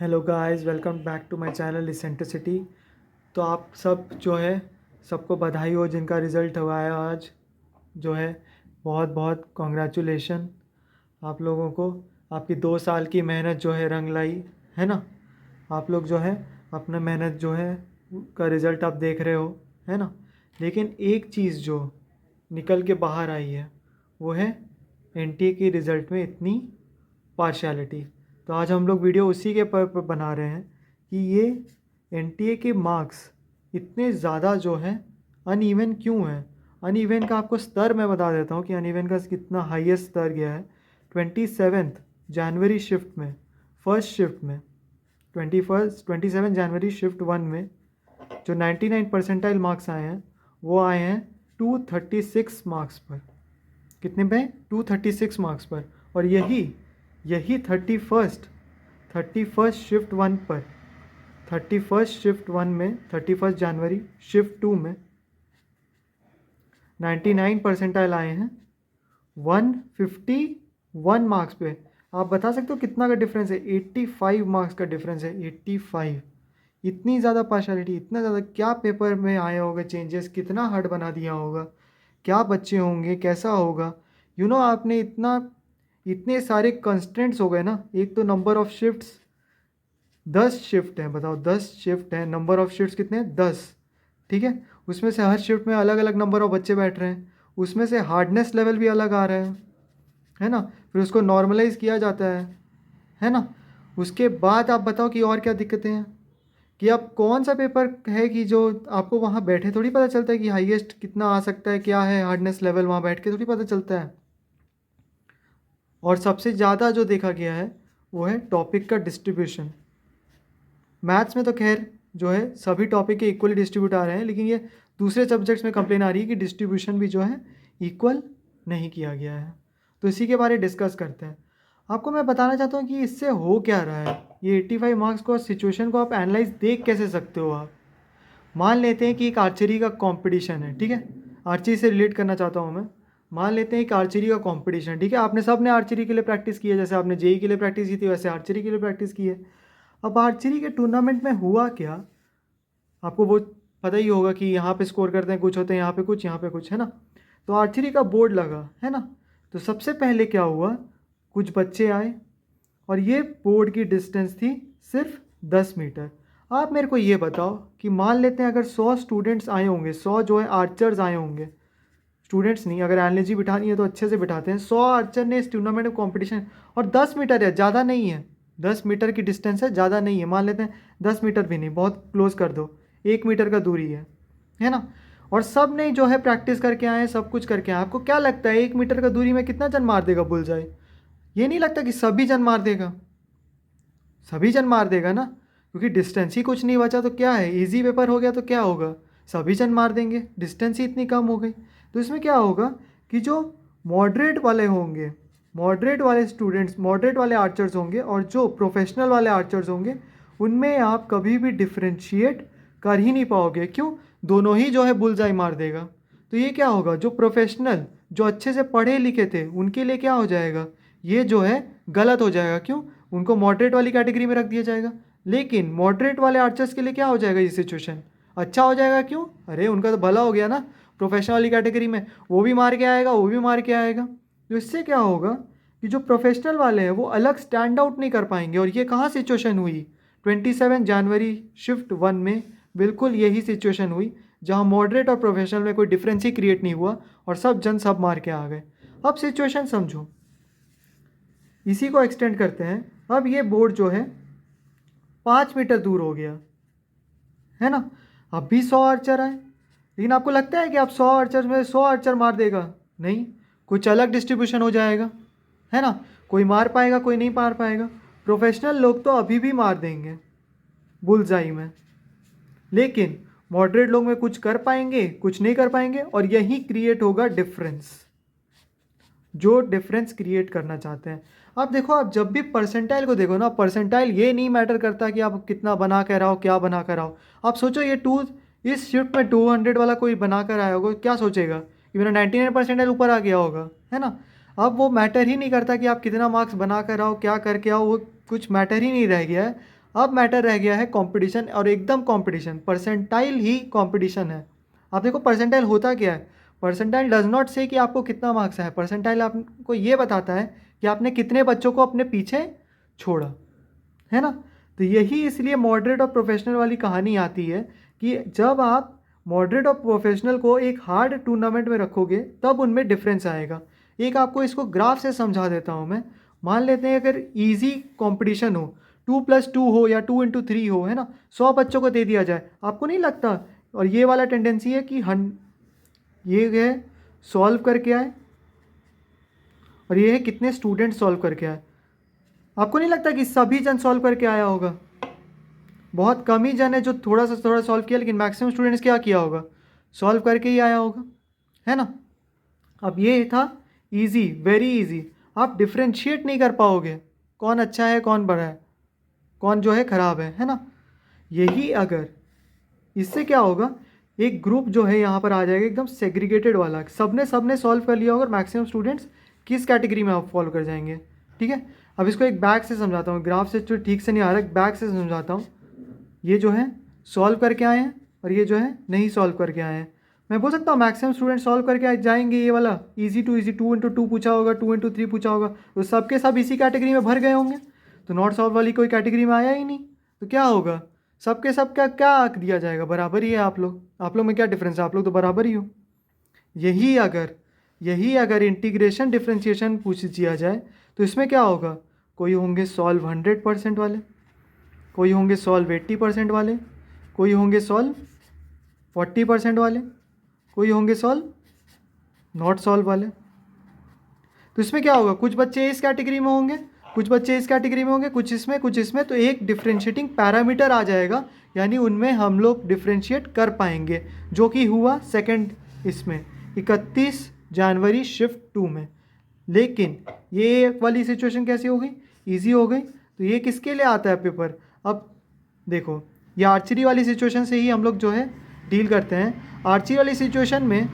Hello guys, welcome back to my channel eccentricity. तो आप सब जो है सबको बधाई हो जिनका रिज़ल्ट हुआ है आज। जो है बहुत बहुत कॉन्ग्रेचुलेशन आप लोगों को। आपकी 2 साल की मेहनत जो है रंग लाई है ना। आप लोग जो है अपना मेहनत जो है का रिज़ल्ट आप देख रहे हो, है ना। लेकिन एक चीज़ जो निकल के बाहर आई है वो है एनटीए की रिज़ल्ट में इतनी पार्शियलिटी। तो आज हम लोग वीडियो उसी के पर बना रहे हैं कि ये एनटीए के मार्क्स इतने ज़्यादा जो है अनइवन क्यों है। अनइवन का आपको स्तर मैं बता देता हूँ कि अनइवन का कितना हाईएस्ट स्तर गया है। 27 जनवरी शिफ्ट में, फर्स्ट शिफ्ट में 27 जनवरी शिफ्ट 1 में जो 99 परसेंटाइल मार्क्स आए हैं वो आए हैं 236 मार्क्स पर। कितने पे? 236 मार्क्स पर। और यही यही 31st शिफ्ट 1 पर, 31 जनवरी शिफ्ट 2 में 99 परसेंटाइल आए हैं 151 मार्क्स पे। आप बता सकते हो कितना का डिफरेंस है? 85 मार्क्स का डिफरेंस है, 85। इतनी ज़्यादा पार्शलिटी, इतना ज़्यादा क्या पेपर में आए होगा चेंजेस, कितना हार्ड बना दिया होगा, क्या बच्चे होंगे, कैसा होगा। आपने इतने सारे कंस्ट्रेंट्स हो गए ना। एक तो नंबर ऑफ शिफ्ट्स, 10 शिफ्ट हैं, बताओ 10 शिफ्ट हैं, नंबर ऑफ शिफ्ट्स कितने हैं? 10। ठीक है, उसमें से हर शिफ्ट में अलग अलग नंबर ऑफ बच्चे बैठ रहे हैं, उसमें से हार्डनेस लेवल भी अलग आ रहा है ना। फिर उसको नॉर्मलाइज किया जाता है ना। उसके बाद आप बताओ कि और क्या दिक्कतें हैं, कि अब कौन सा पेपर है कि जो आपको वहाँ बैठे थोड़ी पता चलता है कि हाईएस्ट कितना आ सकता है, क्या है हार्डनेस लेवल, वहाँ बैठ के थोड़ी पता चलता है। और सबसे ज़्यादा जो देखा गया है वो है टॉपिक का डिस्ट्रीब्यूशन। मैथ्स में तो खैर जो है सभी टॉपिक के इक्वली डिस्ट्रीब्यूट आ रहे हैं, लेकिन ये दूसरे सब्जेक्ट्स में कंप्लेन आ रही है कि डिस्ट्रीब्यूशन भी जो है इक्वल नहीं किया गया है। तो इसी के बारे में डिस्कस करते हैं। आपको मैं बताना चाहता हूँ कि इससे हो क्या रहा है। ये 85 मार्क्स को, सिचुएशन को आप एनालाइज देख कैसे सकते हो। आप मान लेते हैं कि एक आर्चरी का कंपटीशन है, ठीक है। आर्चरी से रिलेट करना चाहता हूँ मैं। मान लेते हैं एक आर्चरी का कंपटीशन, ठीक है। आपने सब ने आर्चरी के लिए प्रैक्टिस की है, जैसे आपने जेई के लिए प्रैक्टिस की थी वैसे आर्चरी के लिए प्रैक्टिस की है। अब आर्चरी के टूर्नामेंट में हुआ क्या, आपको वो पता ही होगा कि यहाँ पे स्कोर करते हैं कुछ, होते हैं यहाँ पे कुछ, यहाँ पे कुछ, है ना। तो आर्चरी का बोर्ड लगा, है ना। तो सबसे पहले क्या हुआ, कुछ बच्चे आए और ये बोर्ड की डिस्टेंस थी सिर्फ 10 मीटर। आप मेरे को ये बताओ कि मान लेते हैं अगर 100 स्टूडेंट्स आए होंगे, 100 जो है आर्चर्स आए होंगे, स्टूडेंट्स नहीं, अगर एनालॉजी बिठानी है तो अच्छे से बिठाते हैं। 100 आर्चर ने इस टूर्नामेंट में कॉम्पिटिशन, और 10 मीटर है, ज़्यादा नहीं है, 10 मीटर की डिस्टेंस है, ज़्यादा नहीं है। मान लेते हैं 10 मीटर भी नहीं, बहुत क्लोज कर दो, 1 मीटर का दूरी है ना। और सब ने जो है प्रैक्टिस करके आए, सब कुछ करके आए। आपको क्या लगता है 1 मीटर का दूरी में कितना जन मार देगा बुलजाई? ये नहीं लगता कि सभी जन मार देगा, सभी जन मार देगा ना, क्योंकि डिस्टेंस ही कुछ नहीं बचा। तो क्या है, इजी पेपर हो गया तो क्या होगा, सभी जन मार देंगे, डिस्टेंस ही इतनी कम हो गई। तो इसमें क्या होगा कि जो मॉडरेट वाले होंगे, मॉडरेट वाले स्टूडेंट्स, मॉडरेट वाले आर्चर्स होंगे, और जो प्रोफेशनल वाले आर्चर्स होंगे, उनमें आप कभी भी डिफ्रेंशिएट कर ही नहीं पाओगे। क्यों? दोनों ही जो है बुलजाई मार देगा। तो ये क्या होगा, जो प्रोफेशनल, जो अच्छे से पढ़े लिखे थे, उनके लिए क्या हो जाएगा, ये जो है गलत हो जाएगा। क्यों? उनको मॉडरेट वाली कैटेगरी में रख दिया जाएगा। लेकिन मॉडरेट वाले आर्चर्स के लिए क्या हो जाएगा ये सिचुएशन, अच्छा हो जाएगा। क्यों? अरे उनका तो भला हो गया ना, प्रोफेशनल वाली कैटेगरी में वो भी मार के आएगा, वो भी मार के आएगा। तो इससे क्या होगा कि जो प्रोफेशनल वाले हैं वो अलग स्टैंड आउट नहीं कर पाएंगे। और ये कहाँ सिचुएशन हुई? 27 जनवरी शिफ्ट 1 में बिल्कुल यही सिचुएशन हुई, जहाँ मॉडरेट और प्रोफेशनल में कोई डिफरेंस ही क्रिएट नहीं हुआ और सब जन सब मार के आ गए। अब सिचुएशन समझो, इसी को एक्सटेंड करते हैं। अब ये बोर्ड जो है 5 मीटर दूर हो गया, है ना। अब भी 100 आर्चर आए, लेकिन आपको लगता है कि आप 100 आर्चर में 100 आर्चर मार देगा? नहीं, कुछ अलग डिस्ट्रीब्यूशन हो जाएगा, है ना। कोई मार पाएगा, कोई नहीं मार पाएगा। प्रोफेशनल लोग तो अभी भी मार देंगे बुलजाई में, लेकिन मॉडरेट लोग में कुछ कर पाएंगे, कुछ नहीं कर पाएंगे। और यही क्रिएट होगा डिफरेंस, जो डिफरेंस क्रिएट करना चाहते हैं। आप देखो, आप जब भी परसेंटाइल को देखो ना, परसेंटाइल ये नहीं मैटर करता कि आप कितना बना कर आओ, क्या बना कर आओ। आप सोचो ये इस शिफ्ट में 200 वाला कोई बना कर आया होगा, क्या सोचेगा कि मेरा 99 परसेंटाइल ऊपर आ गया होगा, है ना। अब वो मैटर ही नहीं करता कि आप कितना मार्क्स बना कर आओ, क्या करके आओ, वो कुछ मैटर ही नहीं रह गया है। अब मैटर रह गया है कंपटीशन, और एकदम कंपटीशन, परसेंटाइल ही कंपटीशन है। आप देखो परसेंटाइल होता क्या है, परसेंटाइल डज नॉट से कि आपको कितना मार्क्स है, परसेंटाइल आपको ये बताता है कि आपने कितने बच्चों को अपने पीछे छोड़ा, है ना। तो यही इसलिए मॉडरेट और प्रोफेशनल वाली कहानी आती है कि जब आप मॉडरेट और प्रोफेशनल को एक हार्ड टूर्नामेंट में रखोगे तब उनमें डिफरेंस आएगा। एक आपको इसको ग्राफ से समझा देता हूँ मैं। मान लेते हैं अगर इजी कंपटीशन हो, 2+2 हो या 2x3 हो, है ना, 100 बच्चों को दे दिया जाए, आपको नहीं लगता, और ये वाला टेंडेंसी है कि ये है सॉल्व करके आए और ये है कितने स्टूडेंट सॉल्व करके आए, आपको नहीं लगता कि सभी जन सॉल्व करके आया होगा? बहुत कम ही जन है जो थोड़ा सॉल्व किया, लेकिन मैक्सिमम स्टूडेंट्स क्या किया होगा, सॉल्व करके ही आया होगा, है ना। अब ये था इजी, वेरी इजी। आप डिफ्रेंशिएट नहीं कर पाओगे कौन अच्छा है कौन बुरा है, कौन जो है ख़राब है ना। यही अगर इससे क्या होगा, एक ग्रुप जो है यहाँ पर आ जाएगा एकदम सेग्रीगेटेड वाला, सबने सॉल्व कर लिया होगा और मैक्सिमम स्टूडेंट्स किस कैटेगरी में आप फॉलो कर जाएंगे, ठीक है। अब इसको एक बैक से समझाता हूँ, ग्राफ से तो ठीक से नहीं आ रहा, बैक से समझाता हूँ। ये जो है सॉल्व करके आए हैं और ये जो है नहीं सॉल्व करके आए हैं। मैं बोल सकता हूँ मैक्सिमम स्टूडेंट सॉल्व करके जाएंगे, ये वाला इजी टू इजी, 2x2 पूछा होगा, 2x3 पूछा होगा, तो सबके सब इसी कैटेगरी में भर गए होंगे, तो नॉट सॉल्व वाली कोई कैटेगरी में आया ही नहीं, तो क्या होगा, सबके सब क्या क्या आंक दिया जाएगा, बराबर ही है। आप लोग में क्या डिफरेंस है, आप लोग तो बराबर ही हो। यही अगर इंटीग्रेशन डिफ्रेंशिएशन पूछ दिया जाए तो इसमें क्या होगा, कोई होंगे सॉल्व 100% वाले, कोई होंगे सॉल्व 80% वाले, कोई होंगे सॉल्व 40% वाले, कोई होंगे सॉल्व नॉट सॉल्व वाले। तो इसमें क्या होगा, कुछ बच्चे इस कैटेगरी में होंगे, कुछ बच्चे इस कैटेगरी में होंगे, कुछ इसमें, तो एक डिफ्रेंशिएटिंग पैरामीटर आ जाएगा, यानी उनमें हम लोग डिफ्रेंशिएट कर पाएंगे, जो कि हुआ सेकंड इसमें 31 जनवरी शिफ्ट 2 में। लेकिन ये वाली सिचुएशन कैसी हो गई, ईजी हो गई। तो ये किसके लिए आता है पेपर, अब देखो ये आर्चरी वाली सिचुएशन से ही हम लोग जो है डील करते हैं। आर्चरी वाली सिचुएशन में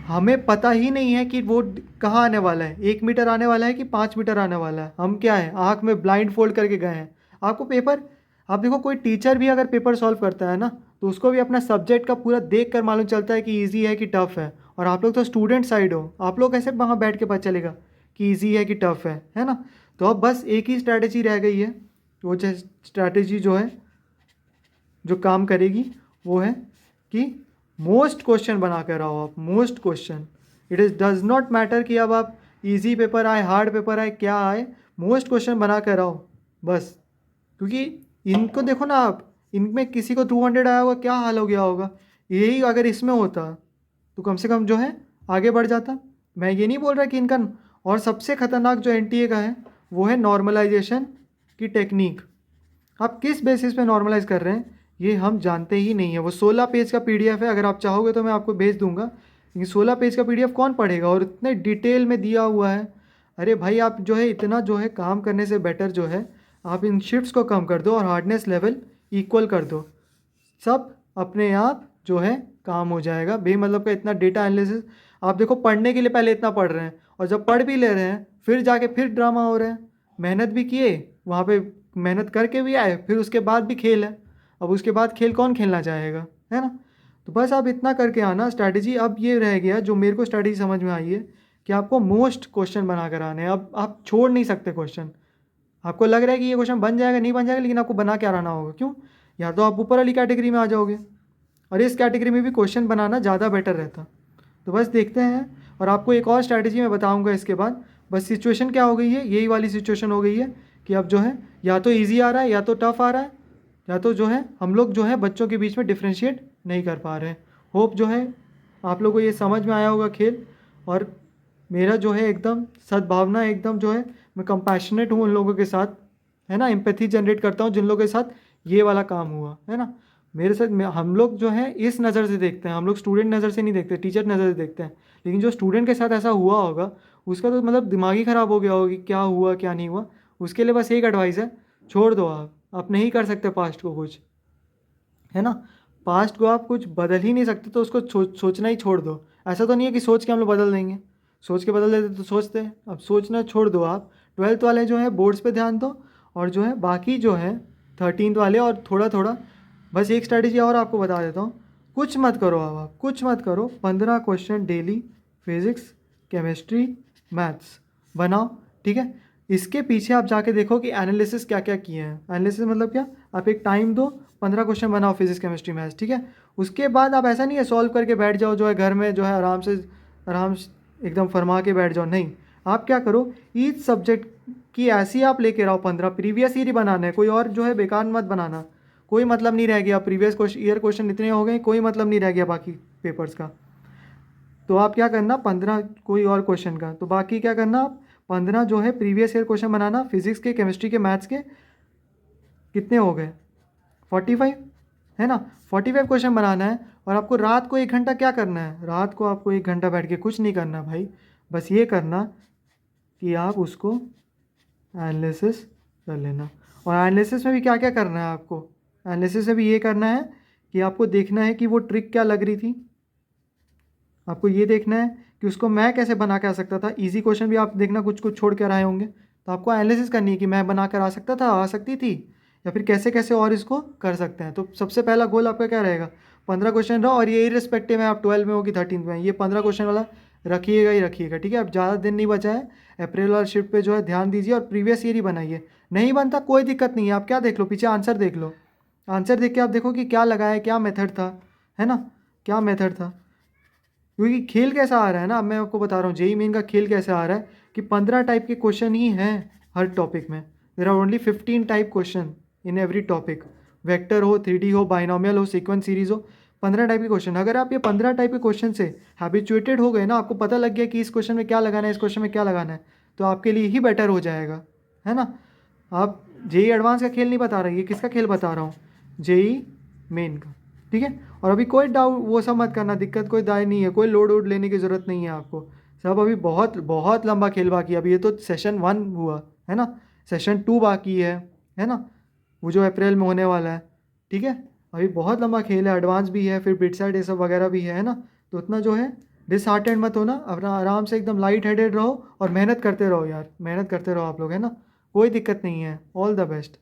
हमें पता ही नहीं है कि वो कहाँ आने वाला है, 1 मीटर आने वाला है कि 5 मीटर आने वाला है, हम क्या है आँख में ब्लाइंड फोल्ड करके गए हैं। आपको पेपर, आप देखो कोई टीचर भी अगर पेपर सॉल्व करता है ना, तो उसको भी अपना सब्जेक्ट का पूरा देख कर मालूम चलता है कि ईजी है कि टफ है, और आप लोग तो स्टूडेंट साइड हो, आप लोग कैसे वहाँ बैठ के पता चलेगा कि ईजी है कि टफ है ना। तो अब बस एक ही स्ट्रैटेजी रह गई है, वो स्ट्रैटेजी जो है जो काम करेगी वो है कि मोस्ट क्वेश्चन बना कर आओ आप, most question. It is does not matter कि अब आप इजी पेपर आए हार्ड पेपर आए क्या आए, मोस्ट क्वेश्चन बना कर आओ बस। क्योंकि इनको देखो ना आप, इनमें किसी को 200 आया होगा, क्या हाल हो गया होगा, यही अगर इसमें होता तो कम से कम जो है आगे बढ़ जाता। मैं ये नहीं बोल रहा कि इनका, और सबसे ख़तरनाक जो एनटीए का है वो है नॉर्मलाइजेशन की टेक्निक। आप किस बेसिस पे नॉर्मलाइज कर रहे हैं ये हम जानते ही नहीं है। वो 16 पेज का पीडीएफ है, अगर आप चाहोगे तो मैं आपको भेज दूंगा, लेकिन 16 पेज का पीडीएफ कौन पढ़ेगा, और इतने डिटेल में दिया हुआ है। अरे भाई आप जो है इतना जो है काम करने से बेटर जो है आप इन शिफ्ट्स को कम कर दो और हार्डनेस लेवल इक्वल कर दो, सब अपने आप जो है काम हो जाएगा। बेमतलब का इतना डेटा एनालिसिस, आप देखो पढ़ने के लिए पहले इतना पढ़ रहे हैं, और जब पढ़ भी ले रहे हैं फिर जाके फिर ड्रामा हो रहे हैं। मेहनत भी किए वहाँ पे, मेहनत करके भी आए, फिर उसके बाद भी खेल है। अब उसके बाद खेल कौन खेलना चाहेगा, है ना। तो बस आप इतना करके आना स्ट्रैटेजी। अब ये रह गया जो मेरे को स्ट्रैटेजी समझ में आई है कि आपको मोस्ट क्वेश्चन बना कर आने हैं। अब आप छोड़ नहीं सकते क्वेश्चन, आपको लग रहा है कि ये क्वेश्चन बन जाएगा, नहीं बन जाएगा, लेकिन आपको बना के आना होगा। क्यों, या तो आप ऊपर वाली कैटेगरी में आ जाओगे, और इस कैटेगरी में भी क्वेश्चन बनाना ज़्यादा बेटर रहता। तो बस देखते हैं, और आपको एक और स्ट्रैटेजी मैं बताऊंगा इसके बाद। बस सिचुएशन क्या हो गई है, यही वाली सिचुएशन हो गई है कि अब जो है या तो ईजी आ रहा है या तो टफ आ रहा है, या तो जो है हम लोग जो है बच्चों के बीच में डिफ्रेंशिएट नहीं कर पा रहे हैं। होप जो है आप लोगों को ये समझ में आया होगा खेल, और मेरा जो है एकदम सद्भावना, एकदम जो है मैं कंपैशनेट हूँ उन लोगों के साथ, है ना, एम्पैथी जनरेट करता हूँ जिन लोगों के साथ ये वाला काम हुआ है ना। मेरे साथ हम लोग जो है इस नज़र से देखते हैं, हम लोग स्टूडेंट नज़र से नहीं देखते, टीचर नज़र से देखते हैं, लेकिन जो स्टूडेंट के साथ ऐसा हुआ होगा उसका तो मतलब दिमाग ही ख़राब हो गया होगा कि क्या हुआ क्या नहीं हुआ। उसके लिए बस एक एडवाइस है, छोड़ दो आप नहीं कर सकते पास्ट को कुछ, है ना। पास्ट को आप कुछ बदल ही नहीं सकते, तो उसको सोचना ही छोड़ दो। ऐसा तो नहीं है कि सोच के हम लोग बदल देंगे, सोच के बदल देते तो सोचते हैं, अब सोचना छोड़ दो आप। 12th वाले जो है बोर्ड्स पे ध्यान दो, और जो है बाकी जो है 13th वाले, और थोड़ा थोड़ा बस एक स्ट्रैटेजी और आपको बता देता हूँ, कुछ मत करो, अब आप कुछ मत करो, 15 question daily physics, chemistry, maths बनाओ, ठीक है। इसके पीछे आप जाके देखो कि एनालिसिस क्या क्या किए हैं। एनालिसिस मतलब क्या, आप एक टाइम दो, 15 क्वेश्चन बनाओ फिजिक्स केमिस्ट्री मैथ्स, ठीक है। उसके बाद आप ऐसा नहीं है सॉल्व करके बैठ जाओ जो है घर में, जो है आराम से एकदम फरमा के बैठ जाओ, नहीं। आप क्या करो, ईच सब्जेक्ट की ऐसी आप लेके आओ 15, प्रीवियस ईयर ही बनाना है, कोई और जो है बेकार मत बनाना, कोई मतलब नहीं रह गया, प्रीवियस ईयर क्वेश्चन इतने हो गए, कोई मतलब नहीं रह गया बाकी पेपर्स का। तो आप क्या करना, 15 कोई और क्वेश्चन का, तो बाकी क्या करना, आप 15 जो है प्रीवियस ईयर क्वेश्चन बनाना, फिजिक्स के, केमिस्ट्री के, मैथ्स के, कितने हो गए 45, है ना। 45 क्वेश्चन बनाना है, और आपको रात को 1 घंटा क्या करना है, रात को आपको 1 घंटा बैठ के कुछ नहीं करना भाई, बस ये करना कि आप उसको एनालिसिस कर लेना। और एनालिसिस में भी क्या क्या करना है आपको, एनालिसिस में भी ये करना है कि आपको देखना है कि वो ट्रिक क्या लग रही थी, आपको ये देखना है कि उसको मैं कैसे बना के आ सकता था। इजी क्वेश्चन भी आप देखना कुछ कुछ छोड़ कर आए होंगे, तो आपको एनालिसिस करनी है कि मैं बना कर आ सकता था, आ सकती थी, या फिर कैसे कैसे और इसको कर सकते हैं। तो सबसे पहला गोल आपका क्या रहेगा, 15 क्वेश्चन रहो, और ये इरिस्पेक्टिव है आप 12 में हो कि 13th में, ये 15 क्वेश्चन वाला रखिएगा ही रखिएगा, ठीक है। अब ज़्यादा दिन नहीं बचा है, अप्रैल वाला शिफ्ट पे जो है ध्यान दीजिए, और प्रीवियस ईयर ही बनाइए। नहीं बनता कोई दिक्कत नहीं है, आप क्या देख लो, पीछे आंसर देख लो, आंसर देख के आप देखो कि क्या लगा है, क्या मेथड था, है ना, क्या मेथड था। क्योंकि खेल कैसा आ रहा है ना, अब मैं आपको बता रहा हूँ जेई मेन का खेल कैसे आ रहा है कि 15 टाइप के क्वेश्चन ही हैं हर टॉपिक में। There are only 15 type question in every topic, vector हो, 3D हो, बाइनोमियल हो, सीक्वेंस सीरीज हो, 15 टाइप के क्वेश्चन। अगर आप ये 15 टाइप के क्वेश्चन से हैबिचुएटेड हो गए ना, आपको पता लग गया कि इस क्वेश्चन में क्या लगाना है, इस क्वेश्चन में क्या लगाना है, तो आपके लिए ही बेटर हो जाएगा, है ना। आप जेई एडवांस का खेल नहीं बता रहे, ये किसका खेल बता रहा हूँ, जेई मेन का, ठीक है। और अभी कोई डाउट वो सब मत करना, दिक्कत कोई दाय नहीं है, कोई लोड वोड लेने की ज़रूरत नहीं है आपको, सब अभी बहुत बहुत लंबा खेल बाकी है। अभी ये तो सेशन 1 हुआ है ना, सेशन 2 बाकी है ना, वो जो अप्रैल में होने वाला है, ठीक है। अभी बहुत लंबा खेल है, एडवांस भी है, फिर बिट साइड ये सब वगैरह भी है ना। तो उतना जो है डिसहार्टेड मत होना, अपना आराम से एकदम लाइट हेडेड रहो, और मेहनत करते रहो यार, मेहनत करते रहो आप लोग, है ना, कोई दिक्कत नहीं है। All the best.